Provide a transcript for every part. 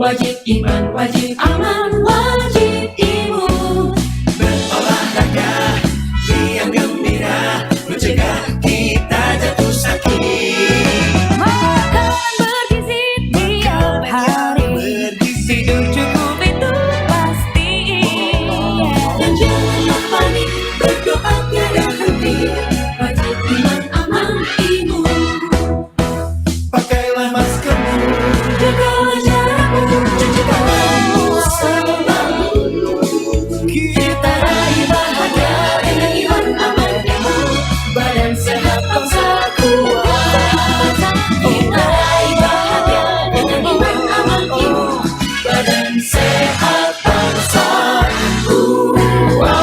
Wajib iman, wajib aman, wajib imun. Berolahraga, riang gembira, mencegah kita jatuh sakit. Makan bergizi tiap hari, tidur cukup itu pasti. Dan janganlah panik, berdoa tiada henti. Wajib iman, aman, imun. Pakailah maskermu, Jagalah jarakmu, cuci tanganmu selalu. Kita raih bahagia dengan iman, aman, imun. Badan sehat, bangsa kuat. Kita raih bahagia dengan iman, aman, imun. Badan sehat, bangsa kuat.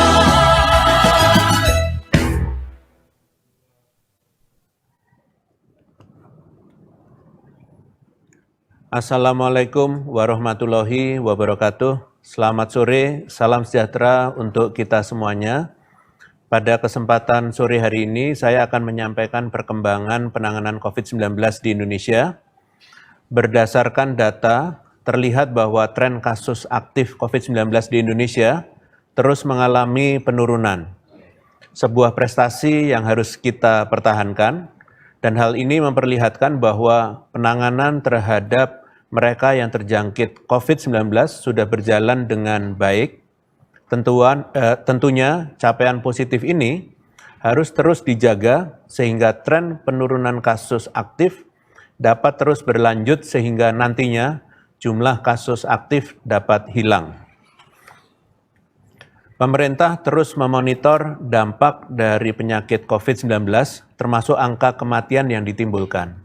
Assalamualaikum warahmatullahi wabarakatuh. Selamat sore, salam sejahtera untuk kita semuanya. Pada kesempatan sore hari ini, saya akan menyampaikan perkembangan penanganan COVID-19 di Indonesia. Berdasarkan data, terlihat bahwa tren kasus aktif COVID-19 di Indonesia terus mengalami penurunan. Sebuah prestasi yang harus kita pertahankan, dan hal ini memperlihatkan bahwa penanganan terhadap mereka yang terjangkit COVID-19 sudah berjalan dengan baik. Tentunya capaian positif ini harus terus dijaga sehingga tren penurunan kasus aktif dapat terus berlanjut sehingga nantinya jumlah kasus aktif dapat hilang. Pemerintah terus memonitor dampak dari penyakit COVID-19 termasuk angka kematian yang ditimbulkan.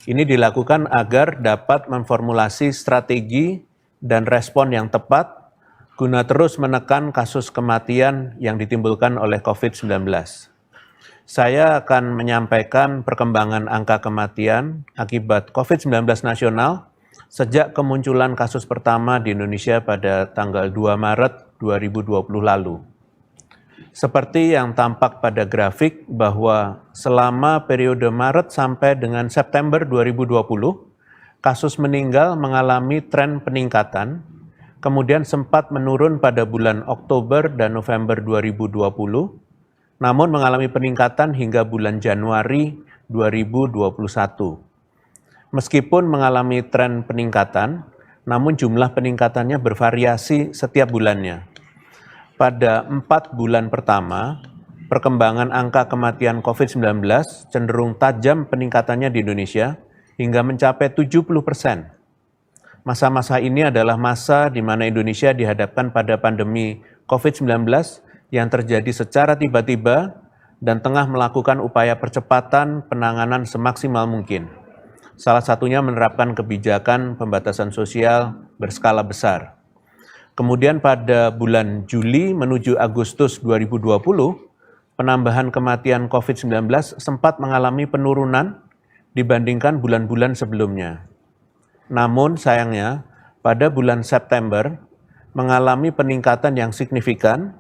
Ini dilakukan agar dapat memformulasi strategi dan respon yang tepat guna terus menekan kasus kematian yang ditimbulkan oleh COVID-19. Saya akan menyampaikan perkembangan angka kematian akibat COVID-19 nasional sejak kemunculan kasus pertama di Indonesia pada tanggal 2 Maret 2020 lalu. Seperti yang tampak pada grafik bahwa selama periode Maret sampai dengan September 2020, kasus meninggal mengalami tren peningkatan, kemudian sempat menurun pada bulan Oktober dan November 2020, namun mengalami peningkatan hingga bulan Januari 2021. Meskipun mengalami tren peningkatan, namun jumlah peningkatannya bervariasi setiap bulannya. Pada 4 bulan pertama, perkembangan angka kematian COVID-19 cenderung tajam peningkatannya di Indonesia hingga mencapai 70%. Masa-masa ini adalah masa di mana Indonesia dihadapkan pada pandemi COVID-19 yang terjadi secara tiba-tiba dan tengah melakukan upaya percepatan penanganan semaksimal mungkin. Salah satunya menerapkan kebijakan pembatasan sosial berskala besar. Kemudian pada bulan Juli menuju Agustus 2020, penambahan kematian COVID-19 sempat mengalami penurunan dibandingkan bulan-bulan sebelumnya. Namun sayangnya, pada bulan September mengalami peningkatan yang signifikan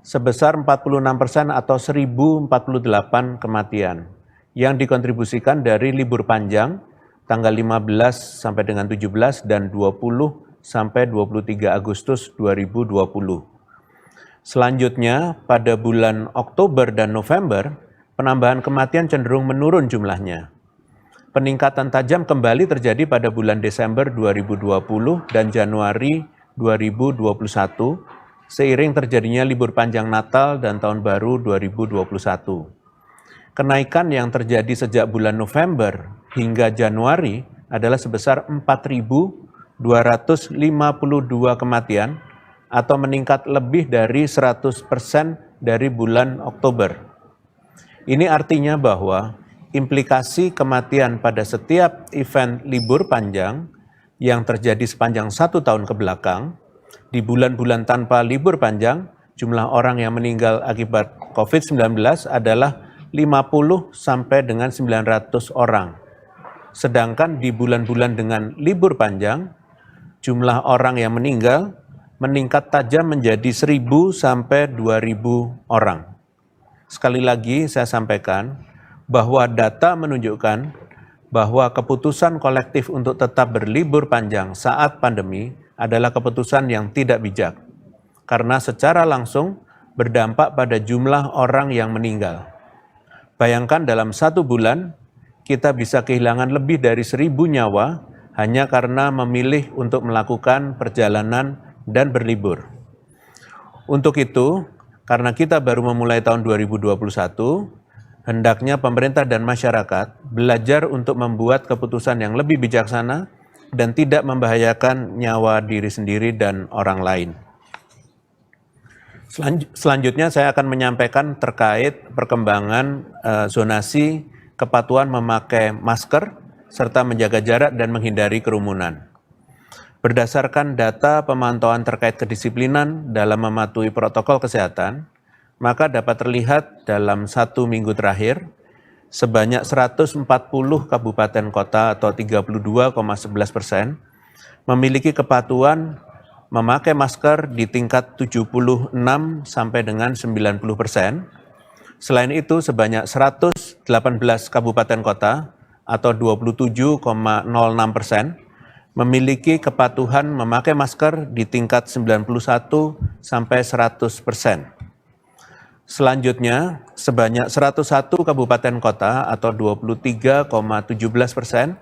sebesar 46% atau 1048 kematian yang dikontribusikan dari libur panjang tanggal 15 sampai dengan 17 dan 20 sampai 23 Agustus 2020. Selanjutnya, pada bulan Oktober dan November, penambahan kematian cenderung menurun jumlahnya. Peningkatan tajam kembali terjadi pada bulan Desember 2020 dan Januari 2021, seiring terjadinya libur panjang Natal dan Tahun Baru 2021. Kenaikan yang terjadi sejak bulan November hingga Januari adalah sebesar 4.252 kematian atau meningkat lebih dari 100% dari bulan Oktober. Ini artinya bahwa implikasi kematian pada setiap event libur panjang yang terjadi sepanjang 1 tahun ke belakang, di bulan-bulan tanpa libur panjang, jumlah orang yang meninggal akibat COVID-19 adalah 50 sampai dengan 900 orang. Sedangkan di bulan-bulan dengan libur panjang, jumlah orang yang meninggal meningkat tajam menjadi 1.000 sampai 2.000 orang. Sekali lagi saya sampaikan bahwa data menunjukkan bahwa keputusan kolektif untuk tetap berlibur panjang saat pandemi adalah keputusan yang tidak bijak, karena secara langsung berdampak pada jumlah orang yang meninggal. Bayangkan dalam 1 bulan, kita bisa kehilangan lebih dari 1.000 nyawa hanya karena memilih untuk melakukan perjalanan dan berlibur. Untuk itu, karena kita baru memulai tahun 2021, hendaknya pemerintah dan masyarakat belajar untuk membuat keputusan yang lebih bijaksana dan tidak membahayakan nyawa diri sendiri dan orang lain. Selanjutnya saya akan menyampaikan terkait perkembangan zonasi kepatuhan memakai masker serta menjaga jarak dan menghindari kerumunan. Berdasarkan data pemantauan terkait kedisiplinan dalam mematuhi protokol kesehatan, maka dapat terlihat dalam 1 minggu terakhir, sebanyak 140 kabupaten kota atau 32,11% memiliki kepatuhan memakai masker di tingkat 76 sampai dengan 90%. Selain itu, sebanyak 118 kabupaten kota atau 27,06% memiliki kepatuhan memakai masker di tingkat 91 sampai 100%. Selanjutnya, sebanyak 101 kabupaten kota atau 23,17%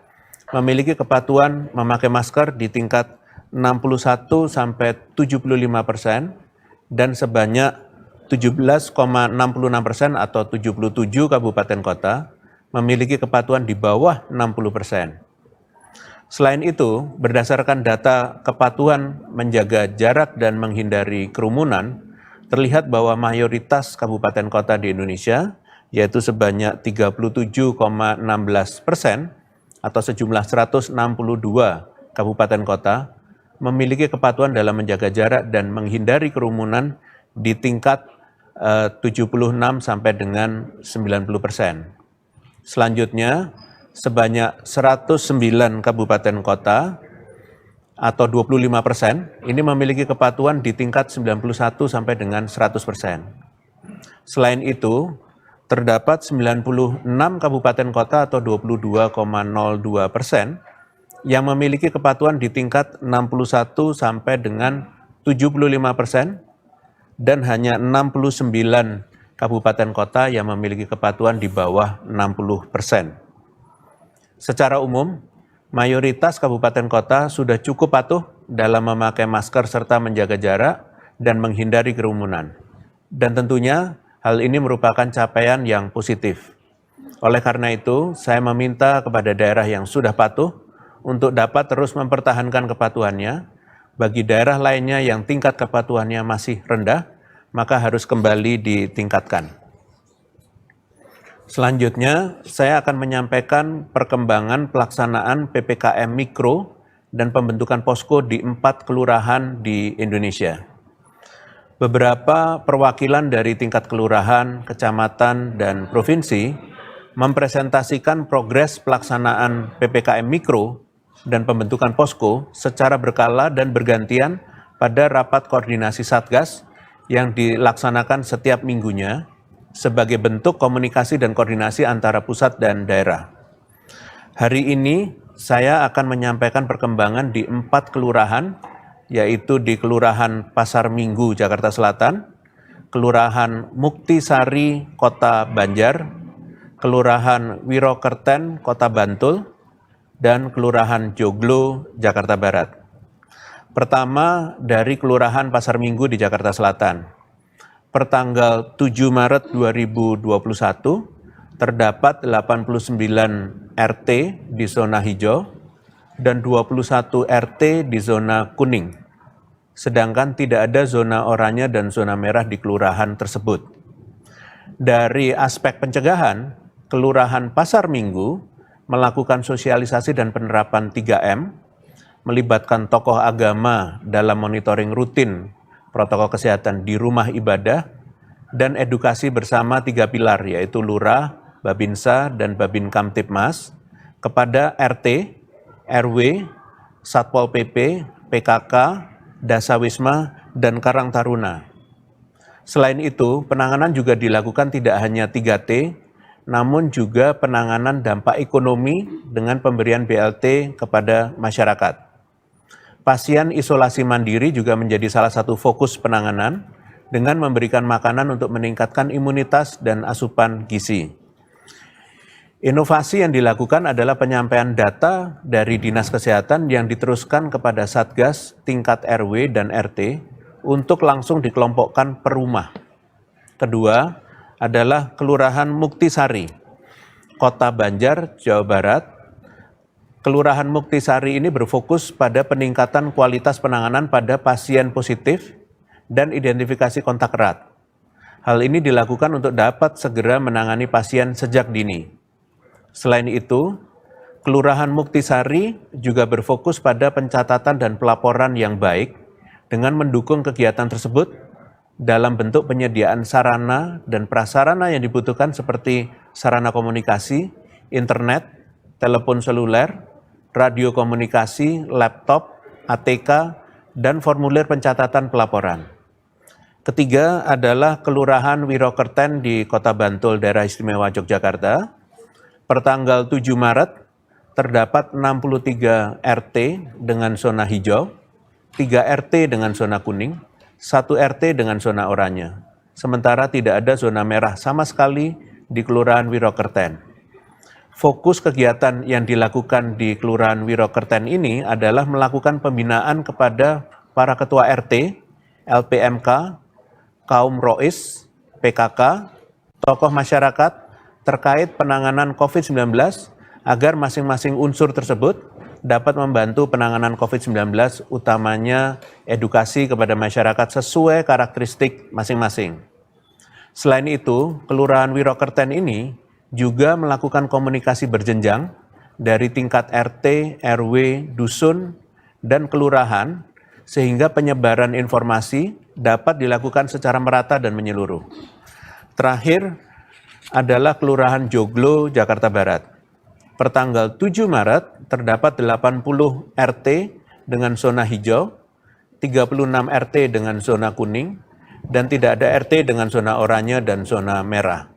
memiliki kepatuhan memakai masker di tingkat 61 sampai 75% dan sebanyak 17,66% atau 77 kabupaten kota memiliki kepatuhan di bawah 60%. Selain itu, berdasarkan data kepatuhan menjaga jarak dan menghindari kerumunan, terlihat bahwa mayoritas kabupaten kota di Indonesia, yaitu sebanyak 37,16% atau sejumlah 162 kabupaten kota, memiliki kepatuhan dalam menjaga jarak dan menghindari kerumunan di tingkat 76 sampai dengan 90%. Selanjutnya, sebanyak 109 kabupaten kota atau 25% ini memiliki kepatuhan di tingkat 91 sampai dengan 100%. Selain itu, terdapat 96 kabupaten kota atau 22,02% yang memiliki kepatuhan di tingkat 61 sampai dengan 75% dan hanya 69 kabupaten kota yang memiliki kepatuhan di bawah 60%. Secara umum, mayoritas kabupaten kota sudah cukup patuh dalam memakai masker serta menjaga jarak dan menghindari kerumunan. Dan tentunya hal ini merupakan capaian yang positif. Oleh karena itu, saya meminta kepada daerah yang sudah patuh untuk dapat terus mempertahankan kepatuhannya. Bagi daerah lainnya yang tingkat kepatuhannya masih rendah, maka harus kembali ditingkatkan. Selanjutnya, saya akan menyampaikan perkembangan pelaksanaan PPKM Mikro dan pembentukan posko di 4 kelurahan di Indonesia. Beberapa perwakilan dari tingkat kelurahan, kecamatan, dan provinsi mempresentasikan progres pelaksanaan PPKM Mikro dan pembentukan posko secara berkala dan bergantian pada rapat koordinasi Satgas yang dilaksanakan setiap minggunya sebagai bentuk komunikasi dan koordinasi antara pusat dan daerah. Hari ini saya akan menyampaikan perkembangan di 4 kelurahan, yaitu di Kelurahan Pasar Minggu, Jakarta Selatan, Kelurahan Muktisari, Kota Banjar, Kelurahan Wirokerten, Kota Bantul, dan Kelurahan Joglo, Jakarta Barat. Pertama, dari Kelurahan Pasar Minggu di Jakarta Selatan. Pertanggal 7 Maret 2021, terdapat 89 RT di zona hijau dan 21 RT di zona kuning. Sedangkan tidak ada zona oranye dan zona merah di kelurahan tersebut. Dari aspek pencegahan, Kelurahan Pasar Minggu melakukan sosialisasi dan penerapan 3M, melibatkan tokoh agama dalam monitoring rutin protokol kesehatan di rumah ibadah, dan edukasi bersama 3 pilar, yaitu Lurah, Babinsa, dan Babin Kamtipmas, kepada RT, RW, Satpol PP, PKK, Dasawisma, dan Karang Taruna. Selain itu, penanganan juga dilakukan tidak hanya 3T, namun juga penanganan dampak ekonomi dengan pemberian BLT kepada masyarakat. Pasien isolasi mandiri juga menjadi salah satu fokus penanganan dengan memberikan makanan untuk meningkatkan imunitas dan asupan gizi. Inovasi yang dilakukan adalah penyampaian data dari Dinas Kesehatan yang diteruskan kepada Satgas tingkat RW dan RT untuk langsung dikelompokkan per rumah. Kedua adalah Kelurahan Muktisari, Kota Banjar, Jawa Barat. Kelurahan Muktisari ini berfokus pada peningkatan kualitas penanganan pada pasien positif dan identifikasi kontak erat. Hal ini dilakukan untuk dapat segera menangani pasien sejak dini. Selain itu, Kelurahan Muktisari juga berfokus pada pencatatan dan pelaporan yang baik dengan mendukung kegiatan tersebut dalam bentuk penyediaan sarana dan prasarana yang dibutuhkan seperti sarana komunikasi, internet, telepon seluler, radio komunikasi, laptop, ATK, dan formulir pencatatan pelaporan. Ketiga adalah Kelurahan Wirokerten di Kota Bantul, Daerah Istimewa Yogyakarta. Pertanggal 7 Maret terdapat 63 RT dengan zona hijau, 3 RT dengan zona kuning, 1 RT dengan zona oranye. Sementara tidak ada zona merah sama sekali di Kelurahan Wirokerten. Fokus kegiatan yang dilakukan di Kelurahan Wirokerten ini adalah melakukan pembinaan kepada para ketua RT, LPMK, kaum Rois, PKK, tokoh masyarakat terkait penanganan COVID-19 agar masing-masing unsur tersebut dapat membantu penanganan COVID-19, utamanya edukasi kepada masyarakat sesuai karakteristik masing-masing. Selain itu, Kelurahan Wirokerten ini juga melakukan komunikasi berjenjang dari tingkat RT, RW, dusun, dan kelurahan, sehingga penyebaran informasi dapat dilakukan secara merata dan menyeluruh. Terakhir adalah Kelurahan Joglo, Jakarta Barat. Pertanggal 7 Maret terdapat 80 RT dengan zona hijau, 36 RT dengan zona kuning, dan tidak ada RT dengan zona oranye dan zona merah.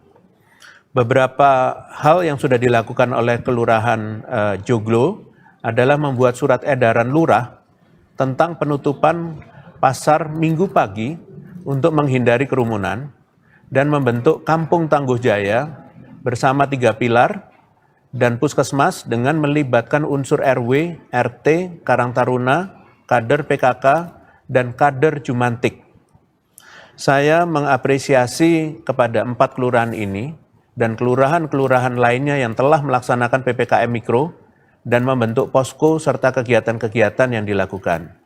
Beberapa hal yang sudah dilakukan oleh Kelurahan Joglo adalah membuat surat edaran lurah tentang penutupan pasar Minggu pagi untuk menghindari kerumunan dan membentuk Kampung Tangguh Jaya bersama 3 pilar dan puskesmas dengan melibatkan unsur RW, RT, Karang Taruna, kader PKK, dan kader Jumantik. Saya mengapresiasi kepada 4 kelurahan ini dan kelurahan-kelurahan lainnya yang telah melaksanakan PPKM Mikro dan membentuk posko serta kegiatan-kegiatan yang dilakukan.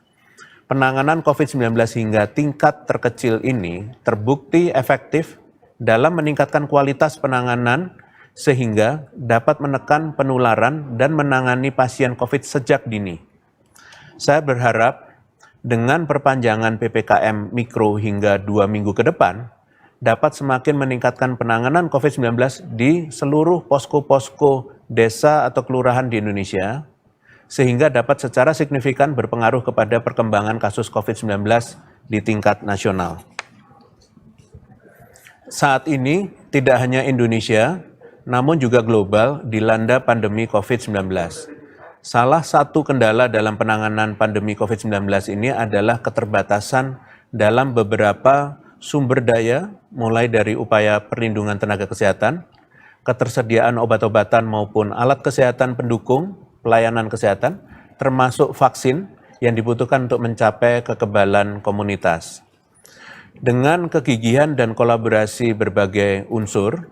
Penanganan COVID-19 hingga tingkat terkecil ini terbukti efektif dalam meningkatkan kualitas penanganan sehingga dapat menekan penularan dan menangani pasien COVID sejak dini. Saya berharap dengan perpanjangan PPKM Mikro hingga 2 minggu ke depan, dapat semakin meningkatkan penanganan COVID-19 di seluruh posko-posko desa atau kelurahan di Indonesia, sehingga dapat secara signifikan berpengaruh kepada perkembangan kasus COVID-19 di tingkat nasional. Saat ini, tidak hanya Indonesia, namun juga global dilanda pandemi COVID-19. Salah satu kendala dalam penanganan pandemi COVID-19 ini adalah keterbatasan dalam beberapa sumber daya, mulai dari upaya perlindungan tenaga kesehatan, ketersediaan obat-obatan maupun alat kesehatan pendukung pelayanan kesehatan, termasuk vaksin yang dibutuhkan untuk mencapai kekebalan komunitas. Dengan kegigihan dan kolaborasi berbagai unsur,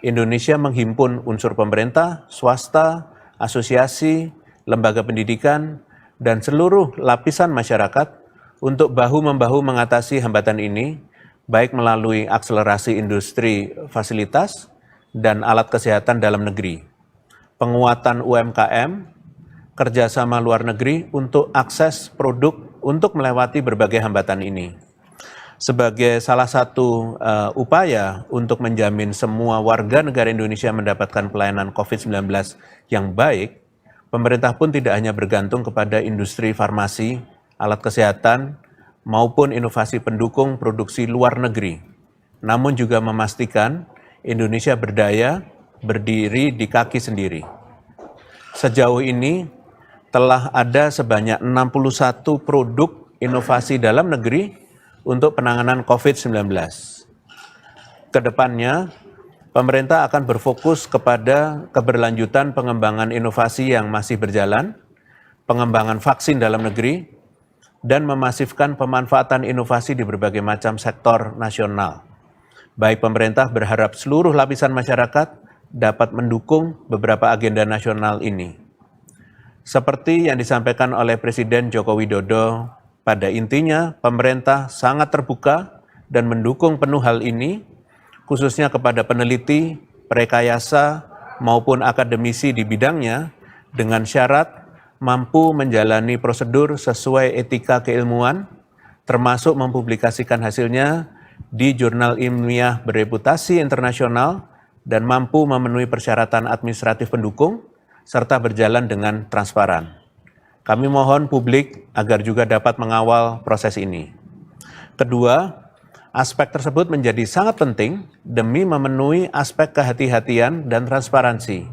Indonesia menghimpun unsur pemerintah, swasta, asosiasi, lembaga pendidikan, dan seluruh lapisan masyarakat untuk bahu-membahu mengatasi hambatan ini, baik melalui akselerasi industri fasilitas dan alat kesehatan dalam negeri, penguatan UMKM, kerjasama luar negeri untuk akses produk untuk melewati berbagai hambatan ini. Sebagai salah satu upaya untuk menjamin semua warga negara Indonesia mendapatkan pelayanan COVID-19 yang baik, pemerintah pun tidak hanya bergantung kepada industri farmasi, alat kesehatan, maupun inovasi pendukung produksi luar negeri, namun juga memastikan Indonesia berdaya berdiri di kaki sendiri. Sejauh ini telah ada sebanyak 61 produk inovasi dalam negeri untuk penanganan COVID-19. Kedepannya, pemerintah akan berfokus kepada keberlanjutan pengembangan inovasi yang masih berjalan, pengembangan vaksin dalam negeri, dan memasifkan pemanfaatan inovasi di berbagai macam sektor nasional. Baik pemerintah berharap seluruh lapisan masyarakat dapat mendukung beberapa agenda nasional ini. Seperti yang disampaikan oleh Presiden Joko Widodo, pada intinya pemerintah sangat terbuka dan mendukung penuh hal ini, khususnya kepada peneliti, rekayasa, maupun akademisi di bidangnya, dengan syarat mampu menjalani prosedur sesuai etika keilmuan, termasuk mempublikasikan hasilnya di jurnal ilmiah bereputasi internasional dan mampu memenuhi persyaratan administratif pendukung, serta berjalan dengan transparan. Kami mohon publik agar juga dapat mengawal proses ini. Kedua, aspek tersebut menjadi sangat penting demi memenuhi aspek kehati-hatian dan transparansi,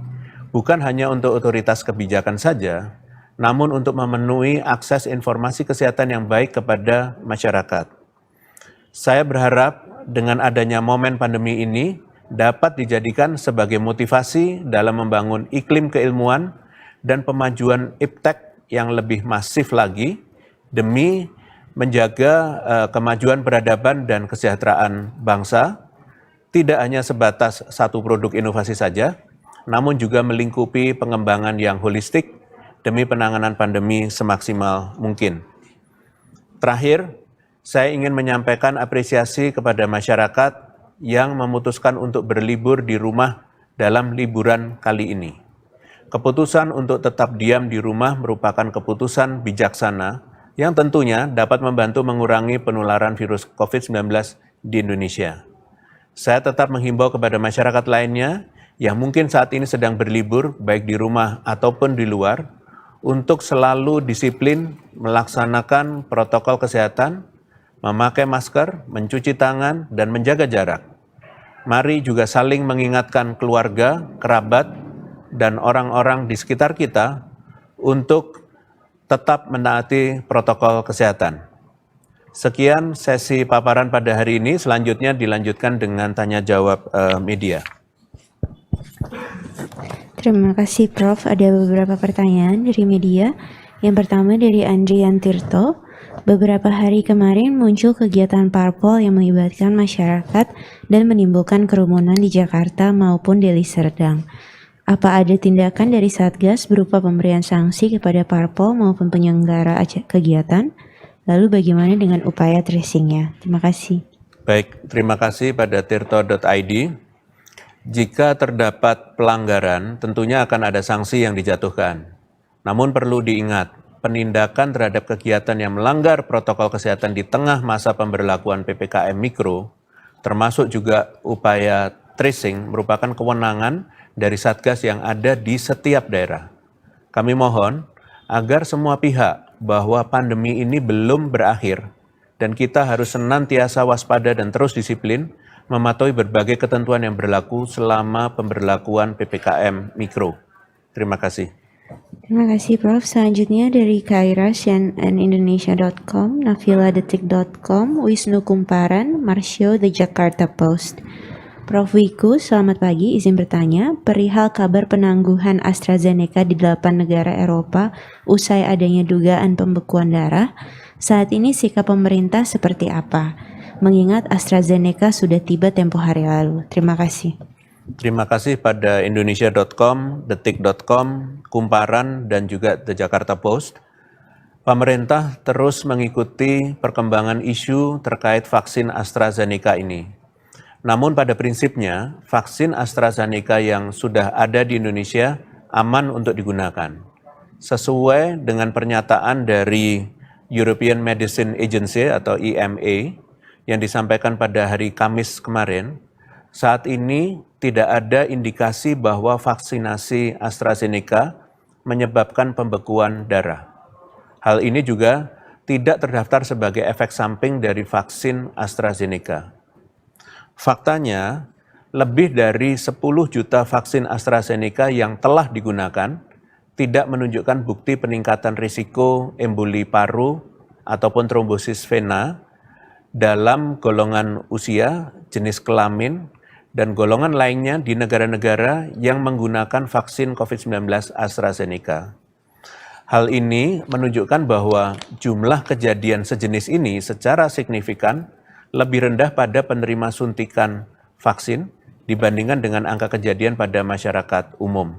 bukan hanya untuk otoritas kebijakan saja, namun untuk memenuhi akses informasi kesehatan yang baik kepada masyarakat. Saya berharap dengan adanya momen pandemi ini dapat dijadikan sebagai motivasi dalam membangun iklim keilmuan dan pemajuan iptek yang lebih masif lagi demi menjaga kemajuan peradaban dan kesejahteraan bangsa, tidak hanya sebatas satu produk inovasi saja, namun juga melingkupi pengembangan yang holistik demi penanganan pandemi semaksimal mungkin. Terakhir, saya ingin menyampaikan apresiasi kepada masyarakat yang memutuskan untuk berlibur di rumah dalam liburan kali ini. Keputusan untuk tetap diam di rumah merupakan keputusan bijaksana yang tentunya dapat membantu mengurangi penularan virus COVID-19 di Indonesia. Saya tetap menghimbau kepada masyarakat lainnya yang mungkin saat ini sedang berlibur, baik di rumah ataupun di luar, untuk selalu disiplin melaksanakan protokol kesehatan, memakai masker, mencuci tangan, dan menjaga jarak. Mari juga saling mengingatkan keluarga, kerabat, dan orang-orang di sekitar kita untuk tetap menaati protokol kesehatan. Sekian sesi paparan pada hari ini, selanjutnya dilanjutkan dengan tanya jawab media. Terima kasih Prof. Ada beberapa pertanyaan dari media. Yang pertama dari Andrian Tirto. Beberapa hari kemarin muncul kegiatan parpol yang melibatkan masyarakat dan menimbulkan kerumunan di Jakarta maupun Deli Serdang. Apa ada tindakan dari Satgas berupa pemberian sanksi kepada parpol maupun penyelenggara kegiatan? Lalu bagaimana dengan upaya tracingnya? Terima kasih. Baik, terima kasih pada tirto.id. Jika terdapat pelanggaran, tentunya akan ada sanksi yang dijatuhkan. Namun perlu diingat, penindakan terhadap kegiatan yang melanggar protokol kesehatan di tengah masa pemberlakuan PPKM Mikro, termasuk juga upaya tracing, merupakan kewenangan dari Satgas yang ada di setiap daerah. Kami mohon agar semua pihak bahwa pandemi ini belum berakhir dan kita harus senantiasa waspada dan terus disiplin mematuhi berbagai ketentuan yang berlaku selama pemberlakuan PPKM Mikro. Terima kasih. Terima kasih Prof. Selanjutnya dari Kaira, cnnindonesia.com, naviladetik.com, Wisnu Kumparan, Marsio, The Jakarta Post. Prof. Wiku, selamat pagi, izin bertanya, perihal kabar penangguhan AstraZeneca di 8 negara Eropa usai adanya dugaan pembekuan darah, saat ini sikap pemerintah seperti apa? Mengingat AstraZeneca sudah tiba tempo hari lalu. Terima kasih. Terima kasih pada indonesia.com, detik.com, Kumparan, dan juga The Jakarta Post. Pemerintah terus mengikuti perkembangan isu terkait vaksin AstraZeneca ini. Namun pada prinsipnya, vaksin AstraZeneca yang sudah ada di Indonesia aman untuk digunakan. Sesuai dengan pernyataan dari European Medicine Agency atau EMA yang disampaikan pada hari Kamis kemarin, saat ini tidak ada indikasi bahwa vaksinasi AstraZeneca menyebabkan pembekuan darah. Hal ini juga tidak terdaftar sebagai efek samping dari vaksin AstraZeneca. Faktanya, lebih dari 10 juta vaksin AstraZeneca yang telah digunakan tidak menunjukkan bukti peningkatan risiko emboli paru ataupun trombosis vena dalam golongan usia, jenis kelamin, dan golongan lainnya di negara-negara yang menggunakan vaksin COVID-19 AstraZeneca. Hal ini menunjukkan bahwa jumlah kejadian sejenis ini secara signifikan lebih rendah pada penerima suntikan vaksin dibandingkan dengan angka kejadian pada masyarakat umum.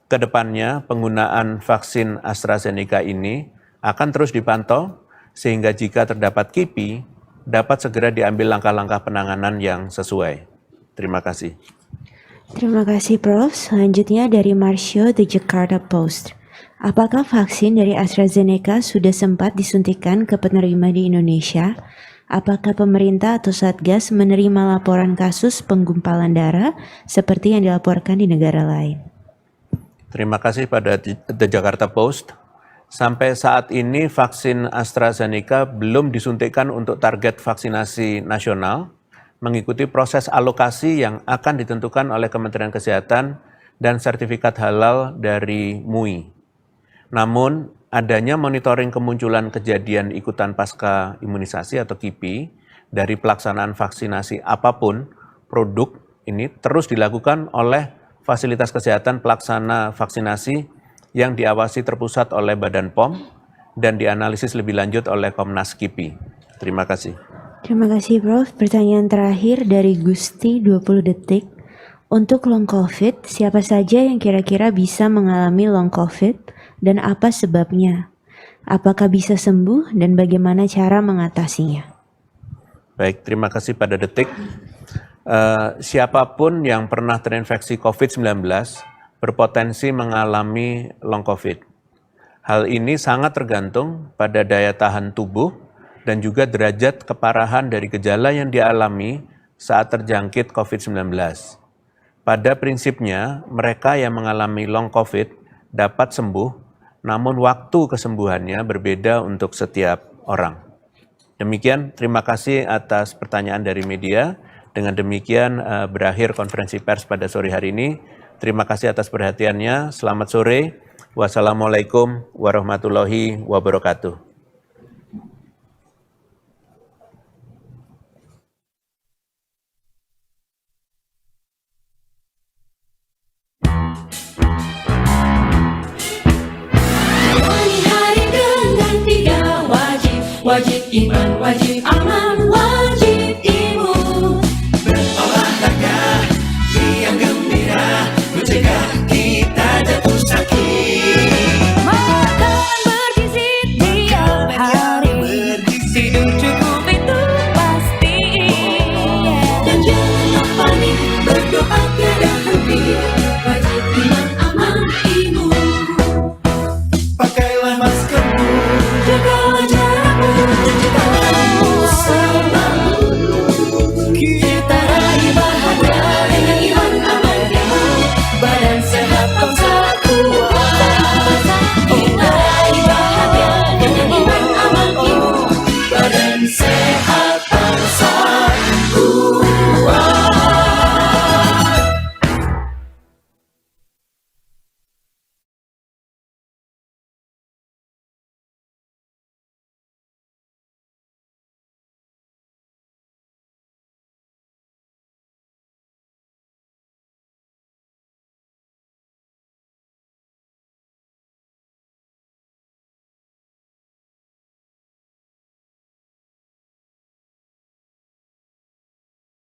Kedepannya, penggunaan vaksin AstraZeneca ini akan terus dipantau sehingga jika terdapat KIPI, dapat segera diambil langkah-langkah penanganan yang sesuai. Terima kasih. Terima kasih Prof. Selanjutnya dari Marsio The Jakarta Post. Apakah vaksin dari AstraZeneca sudah sempat disuntikan ke penerima di Indonesia? Apakah pemerintah atau Satgas menerima laporan kasus penggumpalan darah seperti yang dilaporkan di negara lain? Terima kasih pada The Jakarta Post. Sampai saat ini vaksin AstraZeneca belum disuntikkan untuk target vaksinasi nasional, mengikuti proses alokasi yang akan ditentukan oleh Kementerian Kesehatan dan sertifikat halal dari MUI. Namun, adanya monitoring kemunculan kejadian ikutan pasca imunisasi atau KIPI dari pelaksanaan vaksinasi apapun, produk ini terus dilakukan oleh fasilitas kesehatan pelaksana vaksinasi yang diawasi terpusat oleh Badan POM dan dianalisis lebih lanjut oleh Komnas KIPI. Terima kasih. Terima kasih Prof. Pertanyaan terakhir dari Gusti 20 detik. Untuk long COVID, siapa saja yang kira-kira bisa mengalami long COVID dan apa sebabnya? Apakah bisa sembuh dan bagaimana cara mengatasinya? Baik, terima kasih pada detik. Siapapun yang pernah terinfeksi COVID-19 berpotensi mengalami long COVID. Hal ini sangat tergantung pada daya tahan tubuh dan juga derajat keparahan dari gejala yang dialami saat terjangkit COVID-19. Pada prinsipnya, mereka yang mengalami long COVID dapat sembuh, namun waktu kesembuhannya berbeda untuk setiap orang. Demikian, terima kasih atas pertanyaan dari media. Dengan demikian berakhir konferensi pers pada sore hari ini. Terima kasih atas perhatiannya. Selamat sore. Wassalamualaikum warahmatullahi wabarakatuh. Jalani hari dengan 3 wajib, wajib iman, wajib aman, wajib